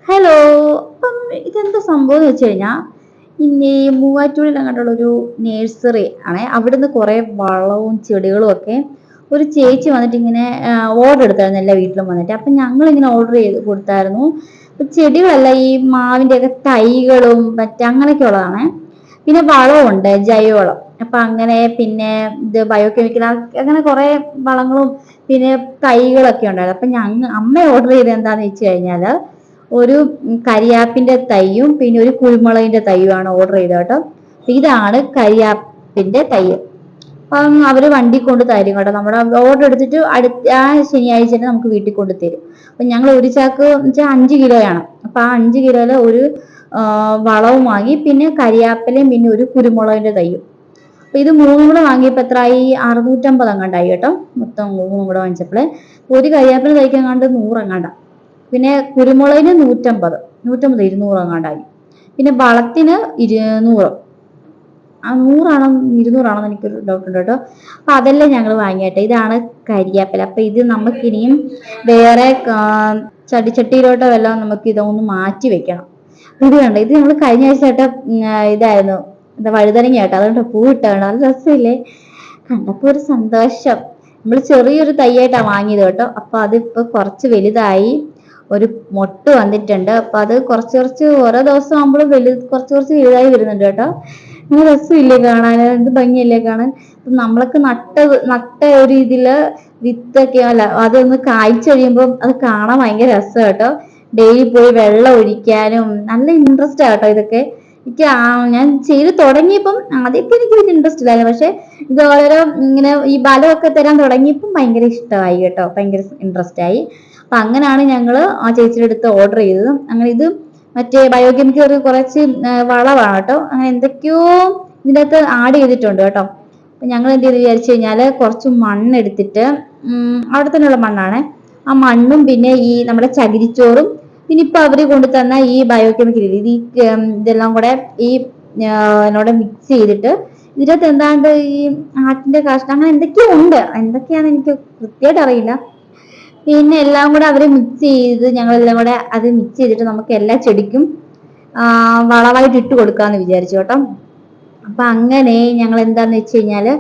Hello. അപ്പം ഇതെന്താ സംഭവം എന്ന് വെച്ച് കഴിഞ്ഞാൽ ഇനി മൂവാറ്റുപുഴയിൽ അങ്ങോട്ടുള്ളൊരു നേഴ്സറി ആണ്. അവിടുന്ന് കുറേ വളവും ചെടികളും ഒക്കെ ഒരു ചേച്ചി വന്നിട്ട് ഇങ്ങനെ ഓർഡർ എടുത്തായിരുന്നു എല്ലാ വീട്ടിലും വന്നിട്ട്. അപ്പം ഞങ്ങളിങ്ങനെ ഓർഡർ ചെയ്ത് കൊടുത്തായിരുന്നു. ചെടികളല്ല, ഈ മാവിൻ്റെ ഒക്കെ തൈകളും അങ്ങനെയൊക്കെ ഉള്ളതാണ്. പിന്നെ വളമുണ്ട്, ജൈവവളം. അപ്പൊ അങ്ങനെ പിന്നെ ഇത് ബയോകെമിക്കൽ, അങ്ങനെ കുറെ വളങ്ങളും പിന്നെ തൈകളൊക്കെ ഉണ്ടായിരുന്നു. അപ്പൊ അമ്മ ഓർഡർ ചെയ്ത് എന്താന്ന് വെച്ച് കഴിഞ്ഞാല് ഒരു കരിയാപ്പിന്റെ തൈയും പിന്നെ ഒരു കുരുമുളകിന്റെ തൈയുമാണ് ഓർഡർ ചെയ്തത് കേട്ടോ. ഇതാണ് കരിയാപ്പിന്റെ തൈ. അപ്പം അവര് വണ്ടി കൊണ്ട് തരും കേട്ടോ. നമ്മുടെ ഓർഡർ എടുത്തിട്ട് ആ ശനിയാഴ്ച തന്നെ നമുക്ക് വീട്ടിൽ കൊണ്ട് തരും. അപ്പൊ ഞങ്ങൾ ഒരു ചാക്ക് വെച്ചാൽ 5 കിലോയാണ്. അപ്പൊ ആ 5 കിലോയില് ഒരു വളവും വാങ്ങി, പിന്നെ കരിയാപ്പിലയും പിന്നെ ഒരു കുരുമുളകിന്റെ തൈയും. അപ്പൊ ഇത് മൂന്നും കൂടെ വാങ്ങിയപ്പോ എത്രയായി? 650 അങ്ങാണ്ടായി കേട്ടോ. മൊത്തം മൂന്നും കൂടെ വാങ്ങിച്ചപ്പോള് ഒരു കരിയാപ്പിന് തൈക്ക് അങ്ങാണ്ട് 100 അങ്ങാണ്ട. പിന്നെ കുരുമുളകിന് 150, 200 അങ്ങാണ്ടായി. പിന്നെ വളത്തിന് 200. ആ 100ആണോ 200ആണോ എനിക്കൊരു ഡൗട്ട് ഉണ്ട് കേട്ടോ. അപ്പൊ അതെല്ലാം ഞങ്ങൾ വാങ്ങിയട്ടെ. ഇതാണ് കരിയാപ്പില. അപ്പൊ ഇത് നമുക്കിനിയും വേറെ ചട്ടിയിലോട്ടോ വല്ലതും നമുക്ക് ഇതൊന്ന് മാറ്റി വെക്കണം. ഇത് കണ്ട, ഇത് നമ്മൾ കഴിഞ്ഞ ആഴ്ച കേട്ട ഇതായിരുന്നു, എന്താ, വഴുതനങ്ങ കേട്ടോ. അതുകൊണ്ട് പൂ ഇട്ടാണ്, അത് രസമില്ലേ? കണ്ടപ്പോ ഒരു സന്തോഷം. നമ്മൾ ചെറിയൊരു തൈയായിട്ടാണ് വാങ്ങിയത് കേട്ടോ. അപ്പൊ അതിപ്പോ കുറച്ച് വലുതായി, ഒരു മൊട്ട് വന്നിട്ടുണ്ട്. അപ്പൊ അത് കുറച്ച് കുറച്ച് ഓരോ ദിവസം ആകുമ്പോഴും കുറച്ച് കുറച്ച് വലുതായി വരുന്നുണ്ട് കേട്ടോ. നല്ല രസമില്ലേ കാണാൻ? എന്ത് ഭംഗിയല്ലേ കാണാൻ? നമ്മളൊക്കെ നട്ട ഒരു ഇതില് വിത്തൊക്കെ അല്ല, അതൊന്ന് കായ്ച്ചു കഴിയുമ്പോൾ അത് കാണാൻ ഭയങ്കര രസം കേട്ടോ. ഡെയിലി പോയി വെള്ളം ഒഴിക്കാനും നല്ല ഇൻട്രസ്റ്റ് ആട്ടോ ഇതൊക്കെ. എനിക്ക് ഞാൻ ചെയ്ത് തുടങ്ങിയപ്പം ആദ്യമൊക്കെ എനിക്ക് വലിയ ഇൻട്രസ്റ്റ് ഇല്ലായിരുന്നു. പക്ഷെ ഇത് വളരെ ഇങ്ങനെ ഈ ബലമൊക്കെ തരാൻ തുടങ്ങിയപ്പം ഭയങ്കര ഇഷ്ടമായി കേട്ടോ. ഭയങ്കര ഇൻട്രസ്റ്റ് ആയി. അപ്പൊ അങ്ങനെയാണ് ഞങ്ങള് ആ ചേച്ചിയുടെ അടുത്ത് ഓർഡർ ചെയ്തത്. അങ്ങനെ ഇത് മറ്റേ ബയോകെമിക്കൽ കുറച്ച് വളമാണ് കേട്ടോ. അങ്ങനെ എന്തൊക്കെയോ ഇതിൻ്റെ അകത്ത് ആഡ് ചെയ്തിട്ടുണ്ട് കേട്ടോ. അപ്പൊ ഞങ്ങൾ എന്ത് ചെയ്ത് വിചാരിച്ചു കഴിഞ്ഞാല് കുറച്ച് മണ്ണെടുത്തിട്ട്, അവിടെ തന്നെയുള്ള മണ്ണാണ്, ആ മണ്ണും പിന്നെ ഈ നമ്മുടെ ചകിരിച്ചോറും പിന്നെ ഇപ്പൊ അവര് കൊണ്ടു തന്ന ഈ ബയോകെമിക്കൽ ഇതെല്ലാം കൂടെ ഈ എന്നോട് മിക്സ് ചെയ്തിട്ട്, ഇതിനകത്ത് എന്താണ്ട് ഈ ആട്ടിന്റെ കാഷ്ടം അങ്ങനെ എന്തൊക്കെയോ ഉണ്ട്. എന്തൊക്കെയാന്ന് എനിക്ക് കൃത്യമായിട്ട് അറിയില്ല. പിന്നെ എല്ലാം കൂടെ അവര് മിക്സ് ചെയ്ത്, ഞങ്ങളെല്ലാം കൂടെ അത് മിക്സ് ചെയ്തിട്ട് നമുക്ക് എല്ലാ ചെടിക്കും വളമായിട്ട് ഇട്ട് കൊടുക്കാന്ന് വിചാരിച്ചു കേട്ടോ. അപ്പൊ അങ്ങനെ ഞങ്ങൾ എന്താന്ന് വെച്ച് കഴിഞ്ഞാല്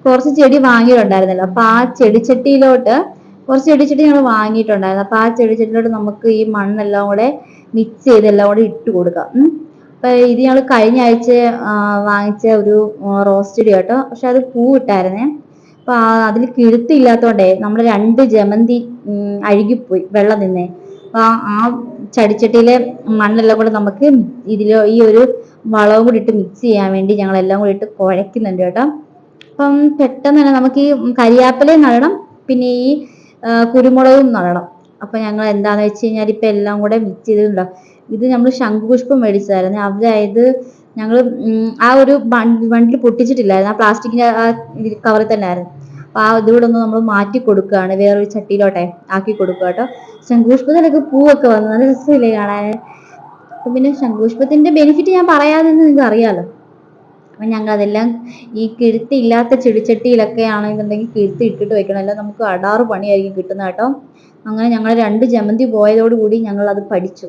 കുറച്ച് ചെടി വാങ്ങിയിട്ടുണ്ടായിരുന്നല്ലോ. അപ്പൊ ആ ചെടിച്ചട്ടിയിലോട്ട് കുറച്ച് ചെടിച്ചട്ടി ഞങ്ങൾ വാങ്ങിയിട്ടുണ്ടായിരുന്നു. അപ്പൊ ആ ചെടിച്ചട്ടിയിലോട്ട് നമുക്ക് ഈ മണ്ണെല്ലാം കൂടെ മിക്സ് ചെയ്ത് എല്ലാം കൂടെ ഇട്ട് കൊടുക്കാം. അപ്പൊ ഇത് ഞങ്ങൾ കഴിഞ്ഞ ആഴ്ച വാങ്ങിച്ച ഒരു റോസ് ചെടി കേട്ടോ. പക്ഷെ അത് പൂ ഇട്ടായിരുന്നേ. അപ്പൊ അതിൽ കിഴുത്തില്ലാത്തോണ്ടേ നമ്മുടെ 2 ജമന്തി അഴുകിപ്പോയി, വെള്ളം നിന്നേ. അപ്പൊ ആ ചെടിച്ചട്ടിയിലെ മണ്ണെല്ലാം കൂടെ നമുക്ക് ഈ ഒരു വളവും കൂടി ഇട്ട് മിക്സ് ചെയ്യാൻ വേണ്ടി ഞങ്ങൾ എല്ലാം കൂടി ഇട്ട് കുഴയ്ക്കുന്നുണ്ട് കേട്ടോ. അപ്പം പെട്ടെന്ന് തന്നെ നമുക്ക് ഈ കരിയാപ്പിലയും നടണം, പിന്നെ ഈ കുരുമുളകും നടണം. അപ്പൊ ഞങ്ങൾ എന്താന്ന് വെച്ച് കഴിഞ്ഞാൽ ഇപ്പൊ എല്ലാം കൂടെ മിക്സ് ചെയ്തിട്ടുണ്ടോ. ഇത് നമ്മൾ ശംഖുപുഷ്പം മേടിച്ചതായിരുന്നു. അതായത് ഞങ്ങൾ ആ ഒരു ബണ്ടിൽ പൊട്ടിച്ചിട്ടില്ലായിരുന്നു, ആ പ്ലാസ്റ്റിക്കിന്റെ ആ കവറിൽ തന്നെ ആയിരുന്നു. അപ്പൊ ആ ഇതുകൂടെ ഒന്ന് നമ്മൾ മാറ്റി കൊടുക്കുകയാണ്, വേറൊരു ചട്ടിയിലോട്ടെ ആക്കി കൊടുക്കുക കേട്ടോ. ശംഖുപുഷ്പത്തിലൊക്കെ പൂവൊക്കെ വന്നു, നല്ല രസമില്ലേ കാണാൻ? അപ്പൊ പിന്നെ ശംഖുപുഷ്പത്തിന്റെ ബെനിഫിറ്റ് ഞാൻ പറയാതെ നിങ്ങൾക്ക് അറിയാലോ. അപ്പൊ ഞങ്ങൾ അതെല്ലാം ഈ കിഴുത്തി ഇല്ലാത്ത ചെടിച്ചട്ടിയിലൊക്കെ ആണെന്നുണ്ടെങ്കിൽ കിഴുത്തി ഇട്ടിട്ട് വെക്കണം, അല്ല നമുക്ക് അടാറ് പണിയായിരിക്കും കിട്ടുന്ന കേട്ടോ. അങ്ങനെ ഞങ്ങൾ 2 ജമന്തി പോയതോടുകൂടി ഞങ്ങൾ അത് പഠിച്ചു.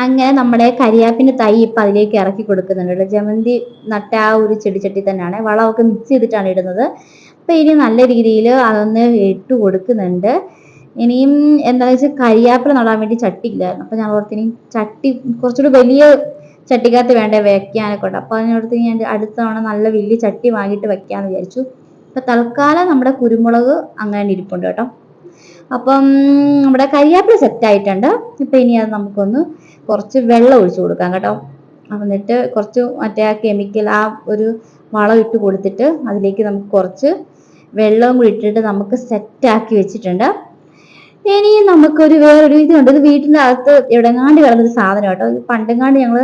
അങ്ങനെ നമ്മുടെ കരിയാപ്പിന്റെ തൈ ഇപ്പൊ അതിലേക്ക് ഇറക്കി കൊടുക്കുന്നുണ്ട്. ജമന്തി നട്ട ആ ഒരു ചെടിച്ചട്ടി തന്നെയാണ്, വളമൊക്കെ മിക്സ് ചെയ്തിട്ടാണ് ഇടുന്നത്. അപ്പൊ ഇനി നല്ല രീതിയിൽ അതൊന്ന് ഇട്ട് കൊടുക്കുന്നുണ്ട്. ഇനിയും എന്താണെന്ന് വെച്ചാൽ കരിയാപ്പില നടാൻ വേണ്ടി ചട്ടി ഇല്ലായിരുന്നു. അപ്പൊ ഞാൻ ഓർത്തിനി ചട്ടി കുറച്ചുകൂടി വലിയ ചട്ടിക്കകത്ത് വേണ്ടേ വെക്കാനൊക്കെ ഉണ്ട്. അപ്പൊ അതിനോടത്ത് ഞാൻ അടുത്ത തവണ നല്ല വലിയ ചട്ടി വാങ്ങിയിട്ട് വെക്കാന്ന് വിചാരിച്ചു. അപ്പൊ തൽക്കാലം നമ്മുടെ കുരുമുളക് അങ്ങനെ ഇരിപ്പുണ്ട് കേട്ടോ. അപ്പം നമ്മുടെ കരിയാപ്പില സെറ്റ് ആയിട്ടുണ്ട്. ഇപ്പൊ ഇനി അത് നമുക്കൊന്ന് കുറച്ച് വെള്ളം ഒഴിച്ചു കൊടുക്കാം കേട്ടോ. എന്നിട്ട് കുറച്ച് മറ്റേ ആ കെമിക്കൽ ആ ഒരു വളം ഇട്ട് കൊടുത്തിട്ട് അതിലേക്ക് നമുക്ക് കുറച്ച് വെള്ളവും കൂടി ഇട്ടിട്ട് നമുക്ക് സെറ്റ് ആക്കി വെച്ചിട്ടുണ്ട്. ഇനി നമുക്കൊരു വേറൊരു ഇതുണ്ട്. ഇത് വീട്ടിൻ്റെ അകത്ത് എവിടെങ്ങാണ്ട് കിടന്നൊരു സാധനം കേട്ടോ. ഇത് പണ്ടെങ്ങാണ്ട് ഞങ്ങള്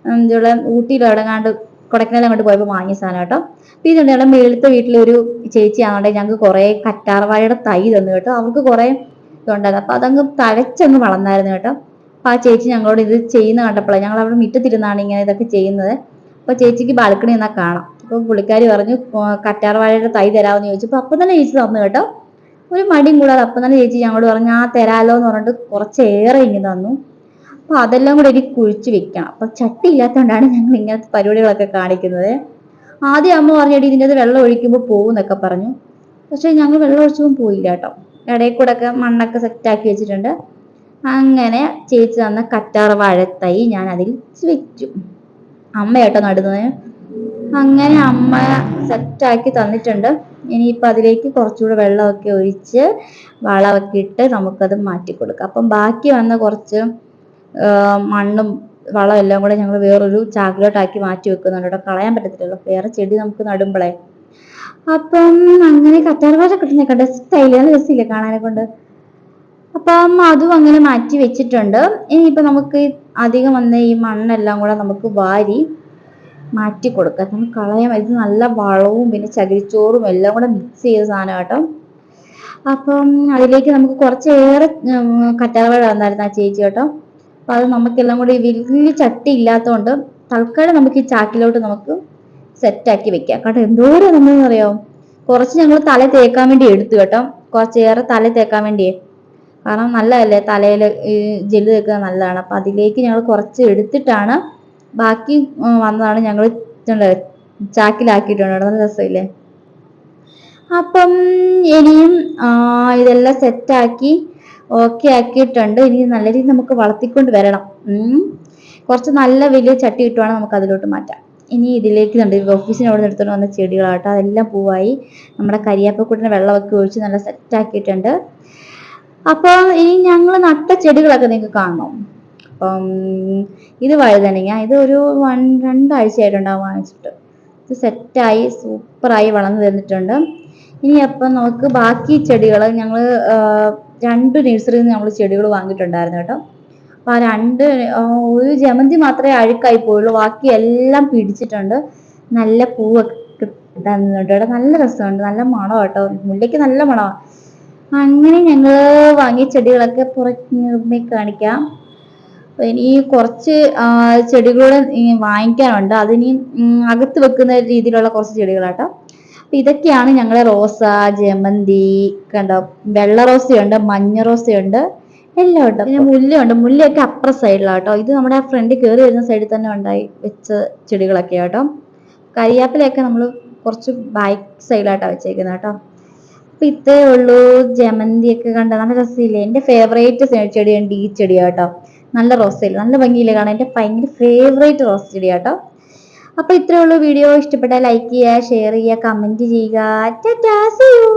എന്തുള്ള ഊട്ടിയിൽ എവിടെങ്ങാണ്ട് കൊടൈക്കനാൽ അങ്ങോട്ട് പോയപ്പോൾ വാങ്ങിയ സാധനം കേട്ടോ. അപ്പൊ ഇതുണ്ട്, ഞങ്ങളുടെ മേളത്തെ വീട്ടിലൊരു ചേച്ചി ആണെങ്കിൽ ഞങ്ങൾക്ക് കുറെ കറ്റാർവാഴയുടെ തൈ തന്നു കേട്ടോ. അവർക്ക് കുറെ ഇതുണ്ടായിരുന്നു. അപ്പൊ അതങ്ങ് തഴച്ചങ്ങ് വളർന്നായിരുന്നു കേട്ടോ. അപ്പൊ ആ ചേച്ചി ഞങ്ങളോട് ഇത് ചെയ്യുന്ന കണ്ടപ്പോഴാണ്, ഞങ്ങൾ അവിടെ മുറ്റത്തിരുന്നാണ് ഇങ്ങനെ ഇതൊക്കെ ചെയ്യുന്നത്. അപ്പൊ ചേച്ചിക്ക് ബാൽക്കണി എന്നാൽ കാണാം. അപ്പൊ പുള്ളിക്കാരി പറഞ്ഞു കറ്റാർവാഴയുടെ തൈ തരാമെന്ന് ചോദിച്ചപ്പോ അപ്പൊ തന്നെ ചേച്ചി തന്നു കേട്ടോ. ഒരു മടിയും കൂടാതെ അപ്പം തന്നെ ചേച്ചി ഞങ്ങളോട് പറഞ്ഞു ആ തരാലോ എന്ന് പറഞ്ഞിട്ട് കുറച്ചേറെ ഇങ്ങനെ തന്നു. അപ്പൊ അതെല്ലാം കൂടെ എനിക്ക് കുഴിച്ച് വെക്കണം. അപ്പൊ ചട്ടി ഇല്ലാത്തതുകൊണ്ടാണ് ഞങ്ങൾ ഇങ്ങനത്തെ പരിപാടികളൊക്കെ കാണിക്കുന്നത്. ആദ്യം അമ്മ പറഞ്ഞിട്ട് ഇതിൻ്റെ അത് വെള്ളം ഒഴിക്കുമ്പോൾ പോകും എന്നൊക്കെ പറഞ്ഞു. പക്ഷെ ഞങ്ങൾ വെള്ളം ഒഴിച്ചപ്പോൾ പോയില്ല കേട്ടോ. ഇടയിൽ കൂടെ ഒക്കെ മണ്ണൊക്കെ സെറ്റാക്കി വെച്ചിട്ടുണ്ട്. അങ്ങനെ ചേച്ചി തന്ന കറ്റാർ വാഴത്തൈ ഞാൻ അതിൽ വെച്ചു. അമ്മ കേട്ടോ നടുന്നത്. അങ്ങനെ അമ്മ സെറ്റാക്കി തന്നിട്ടുണ്ട്. ഇനിയിപ്പോൾ അതിലേക്ക് കുറച്ചുകൂടെ വെള്ളമൊക്കെ ഒഴിച്ച് വളമൊക്കെ ഇട്ട് നമുക്കത് മാറ്റി കൊടുക്കാം. അപ്പം ബാക്കി വന്ന കുറച്ച് മണ്ണും വളം എല്ലാം കൂടെ ഞങ്ങൾ വേറൊരു ചാക്കിലോട്ടാക്കി മാറ്റി വെക്കുന്നുണ്ട് കേട്ടോ. കളയാൻ പറ്റത്തില്ലല്ലോ, വേറെ ചെടി നമുക്ക് നടുമ്പോഴേ. അപ്പം അങ്ങനെ കറ്റാർവാഴ കിട്ടുന്ന കണ്ട സ്റ്റൈല് നല്ല രസമില്ലേ കാണാനെ കൊണ്ട്. അപ്പം അതും അങ്ങനെ മാറ്റി വെച്ചിട്ടുണ്ട്. ഇനിയിപ്പോൾ നമുക്ക് അധികം വന്ന ഈ മണ്ണെല്ലാം കൂടെ നമുക്ക് വാരി മാറ്റി കൊടുക്കാം. നമുക്ക് കളയാൻ. ഇത് നല്ല വളവും പിന്നെ ചകിരിച്ചോറും എല്ലാം കൂടെ മിക്സ് ചെയ്ത സാധനം കേട്ടോ. അപ്പം അതിലേക്ക് നമുക്ക് കുറച്ചേറെ കറ്റാർവാഴ തന്നായിരുന്നു ആ ചേച്ചി കേട്ടോ. അപ്പം അത് നമുക്കെല്ലാം കൂടി വലിയ ചട്ടി ഇല്ലാത്തതുകൊണ്ട് തൽക്കാലം നമുക്ക് ഈ ചാക്കിലോട്ട് നമുക്ക് സെറ്റാക്കി വെക്കാം കേട്ടോ. എന്തോരം നമ്മളെന്നറിയാം, കുറച്ച് ഞങ്ങൾ തല തേക്കാൻ വേണ്ടി എടുത്തു കേട്ടോ. കുറച്ചേറെ തല തേക്കാൻ വേണ്ടിയേ, കാരണം നല്ലതല്ലേ തലയിൽ ഈ ജെല്ല് തേക്കുന്നത് നല്ലതാണ്. അപ്പം അതിലേക്ക് ഞങ്ങൾ കുറച്ച് എടുത്തിട്ടാണ് ബാക്കി വന്നതാണ് ഞങ്ങൾ ചാക്കിലാക്കിയിട്ടുണ്ട്. നല്ല രസമില്ലേ. അപ്പം ഇനിയും ഇതെല്ലാം സെറ്റാക്കി ഓക്കെ ആക്കിയിട്ടുണ്ട്. ഇനി നല്ല രീതിയിൽ നമുക്ക് വളർത്തിക്കൊണ്ട് വരണം. കുറച്ച് നല്ല വലിയ ചട്ടി കിട്ടുവാണെങ്കിൽ നമുക്ക് അതിലോട്ട് മാറ്റാം. ഇനി ഇതിലേക്ക് ഓഫീസിന് അവിടെ നിന്ന് എടുത്തുകൊണ്ട് വന്ന ചെടികളാട്ടോ. അതെല്ലാം പൂവായി. നമ്മുടെ കരിയാപ്പക്കൂട്ടിന് വെള്ളമൊക്കെ ഒഴിച്ച് നല്ല സെറ്റാക്കിയിട്ടുണ്ട്. അപ്പം ഇനി ഞങ്ങൾ നട്ട ചെടികളൊക്കെ നിങ്ങൾക്ക് കാണണം. അപ്പം ഇത് വഴുതനങ്ങ. ഇത് ഒരു 2 ആഴ്ചയായിട്ടുണ്ടാവും വാങ്ങിച്ചിട്ട്. ഇത് സെറ്റായി സൂപ്പറായി വളർന്നു തന്നിട്ടുണ്ട്. ഇനി അപ്പം നമുക്ക് ബാക്കി ചെടികൾ ഞങ്ങൾ 2 നഴ്സറിയിൽ നിന്ന് നമ്മൾ ചെടികൾ വാങ്ങിയിട്ടുണ്ടായിരുന്നു കേട്ടോ. അപ്പോൾ ഒരു ജമന്തി മാത്രമേ അഴുക്കായി പോയുള്ളൂ. ബാക്കി എല്ലാം പിടിച്ചിട്ടുണ്ട്. നല്ല പൂവൊക്കെ തന്നിട്ടുണ്ട് കേട്ടോ. നല്ല രസമുണ്ട്, നല്ല മണം കേട്ടോ. മുല്ലയ്ക്ക് നല്ല മണമാണ്. അങ്ങനെ ഞങ്ങൾ വാങ്ങിയ ചെടികളൊക്കെ പുറത്ത് കാണിക്കാം. ഇനി കുറച്ച് ചെടികൾ വാങ്ങിക്കാനുണ്ട്. അതിനി അകത്ത് വെക്കുന്ന രീതിയിലുള്ള കുറച്ച് ചെടികളാട്ടോ. അപ്പം ഇതൊക്കെയാണ് ഞങ്ങളെ റോസ, ജമന്തി കണ്ടോ, വെള്ള റോസയുണ്ട്, മഞ്ഞ റോസയുണ്ട്, എല്ലാം ഉണ്ട്. പിന്നെ മുല്ലയുണ്ട്. മുല്ലയൊക്കെ അപ്പുറ സൈഡിലാട്ടോ. ഇത് നമ്മുടെ ഫ്രണ്ടിൽ കയറി വരുന്ന സൈഡിൽ തന്നെ ഉണ്ടായി വെച്ച ചെടികളൊക്കെ കേട്ടോ. കരിയാപ്പിലൊക്കെ നമ്മൾ കുറച്ച് ബാക്ക് സൈഡിലായിട്ടാണ് വെച്ചേക്കുന്നത് കേട്ടോ. അപ്പം ഇത്രേ ഉള്ളൂ. ജമന്തിയൊക്കെ കണ്ട നല്ല രസമില്ലേ. എൻ്റെ ഫേവറേറ്റ് ചെടിയുണ്ട് ഈ ചെടിയാട്ടോ. നല്ല റോസയില്ല, നല്ല ഭംഗിയില്ലേ കാണാൻ. എൻ്റെ ഭയങ്കര ഫേവറേറ്റ് റോസ് ചെടിയാട്ടോ. അപ്പോൾ ഇത്രേ ഉള്ളൂ വീഡിയോ. ഇഷ്ടപ്പെട്ടാൽ ലൈക്ക് ചെയ്യുക, ഷെയർ ചെയ്യുക, കമൻറ്റ് ചെയ്യുക. ടാറ്റാ, സീ യു.